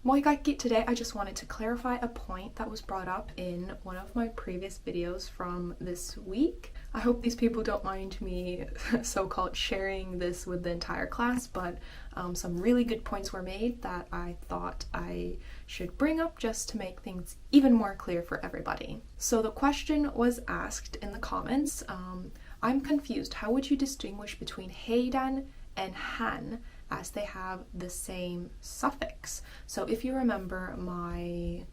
Moi kaikki, today I just wanted to clarify a point that was brought up in one of my previous videos from this week. I hope these people don't mind me so-called sharing this with the entire class, but some really good points were made that I thought I should bring up just to make things even more clear for everybody. So the question was asked in the comments, I'm confused, how would you distinguish between heidän and hän as they have the same suffix? So if you remember my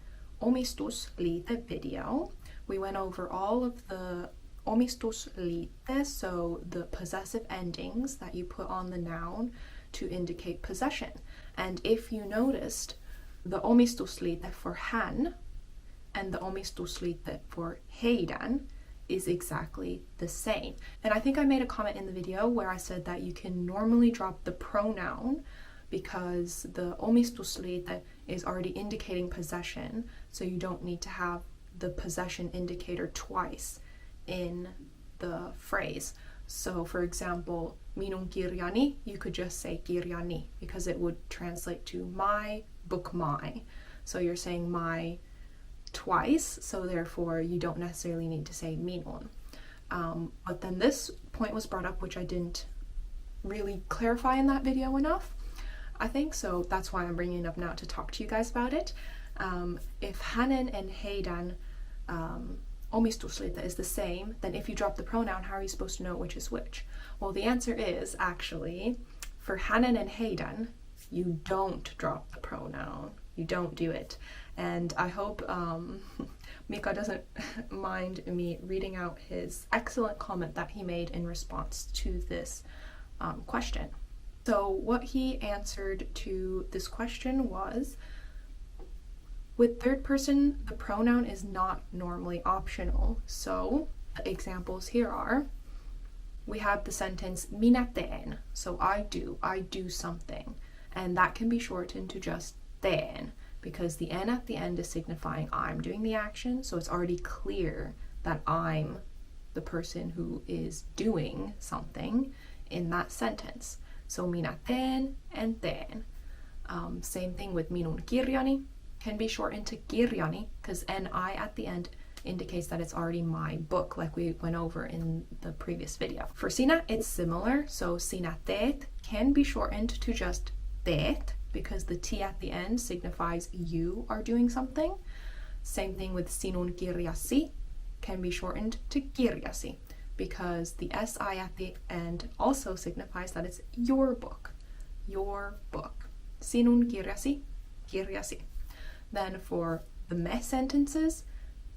omistusliite video, we went over all of the omistusliite, so the possessive endings that you put on the noun to indicate possession. And if you noticed, the omistusliite for hän and the omistusliite for heidän is exactly the same. And I think I made a comment in the video where I said that you can normally drop the pronoun because the omistusliite is already indicating possession, so you don't need to have the possession indicator twice in the phrase. So for example, minun kirjani, you could just say kirjani because it would translate to my book, my. So you're saying my twice, so therefore you don't necessarily need to say minun. But then this point was brought up, which I didn't really clarify in that video enough, I think, so that's why I'm bringing it up now to talk to you guys about it. If hänen and heidän omistusliite is the same, then if you drop the pronoun, how are you supposed to know which is which? Well, the answer is actually, for hänen and heidän, you don't drop the pronoun. You don't do it. And I hope Mika doesn't mind me reading out his excellent comment that he made in response to this question. So what he answered to this question was, with third person, the pronoun is not normally optional. So the examples here are, we have the sentence minä teen, so I do something. And that can be shortened to just teen, because the n at the end is signifying I'm doing the action, so it's already clear that I'm the person who is doing something in that sentence. So minä teen and teen. Same thing with minun kirjani, can be shortened to kirjani because ni at the end indicates that it's already my book, like we went over in the previous video. For sinä, it's similar, so sinä teet can be shortened to just teet, because the T at the end signifies you are doing something. Same thing with sinun kirjasi, can be shortened to kirjasi, because the SI at the end also signifies that it's your book. Your book. Sinun kirjasi, kirjasi. Then for the me sentences,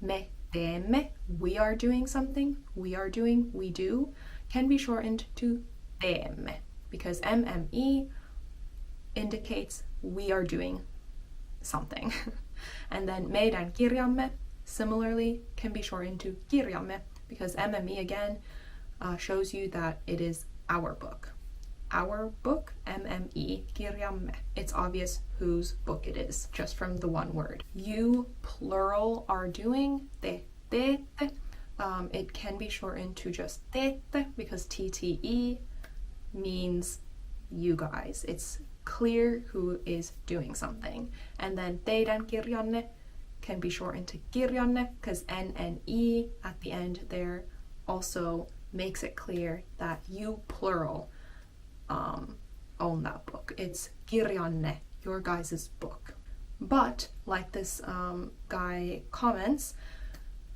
me teemme, we are doing something, we are doing, we do, can be shortened to teemme, because MME indicates we are doing something. And then meidän kirjamme similarly can be shortened to kirjamme, because MME again shows you that it is our book. Our book, MME, kirjamme. It's obvious whose book it is, just from the one word. You, plural, are doing, te teette. It can be shortened to just teette, because TTE means you guys. It's clear who is doing something. And then teidän kirjanne can be shortened to kirjanne, because NNE at the end there also makes it clear that you, plural, own that book. It's kirjanne, your guys' book. But like this guy comments,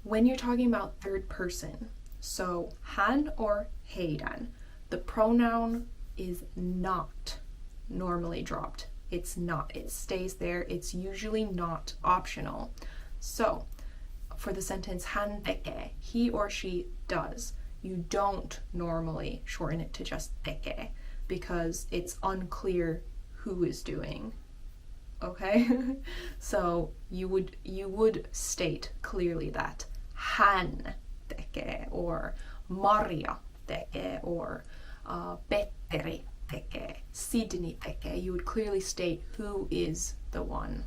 when you're talking about third person, so hän or heidän, the pronoun is not normally dropped. It's not. It stays there. It's usually not optional. So for the sentence hän tekee, he or she does, you don't normally shorten it to just tekee, because it's unclear who is doing. Okay? So you would state clearly that hän tekee, or Maria tekee, or Petteri tekee, Sydney tekee. You would clearly state who is the one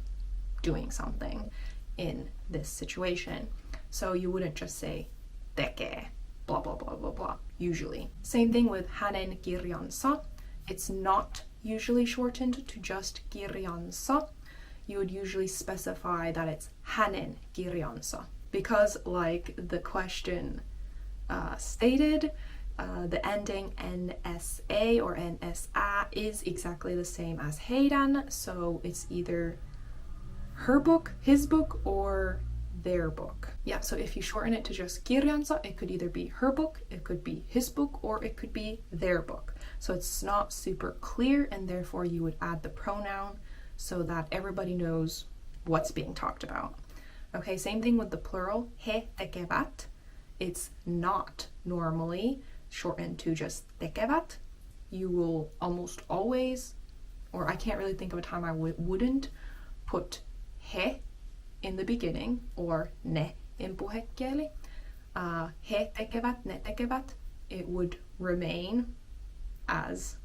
doing something in this situation. So you wouldn't just say tekee, blah blah blah blah blah, usually. Same thing with hänen kirjansa. It's not usually shortened to just kirjansa. you would usually specify that it's hänen kirjansa. Because like the question stated, the ending NSA or NSA is exactly the same as heidän, so it's either her book, his book, or their book. Yeah, so if you shorten it to just kirjansa, it could either be her book, it could be his book, or it could be their book. So it's not super clear, and therefore you would add the pronoun so that everybody knows what's being talked about. Okay, same thing with the plural, he tekevät. It's not normally shortened to just tekevät. You will almost always, or I can't really think of a time I wouldn't put he in the beginning or ne in puhekieli. He tekevät, ne tekevät. It would remain as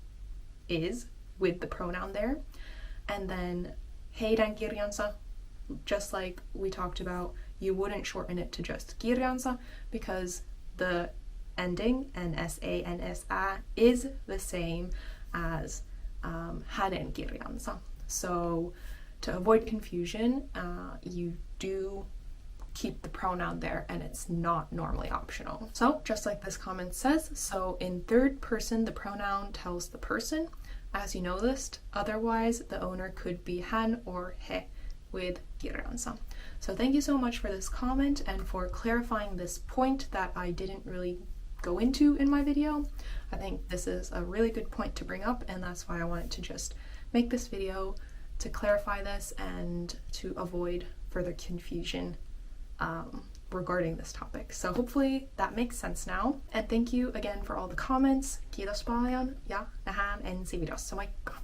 is with the pronoun there. And then heidän kirjansa, just like we talked about, you wouldn't shorten it to just kirjansa because the ending NSA, NSA is the same as hänen kirjansa. So to avoid confusion, you do keep the pronoun there, and it's not normally optional. So just like this comment says, so in third person the pronoun tells the person, as you noticed. Otherwise the owner could be hän or he with kirjansa. So thank you so much for this comment and for clarifying this point that I didn't really go into in my video. I think this is a really good point to bring up, and that's why I wanted to just make this video to clarify this and to avoid further confusion regarding this topic. So hopefully that makes sense now. And thank you again for all the comments. Kiitos paljon ja nähdään ensi videossa. Moikka!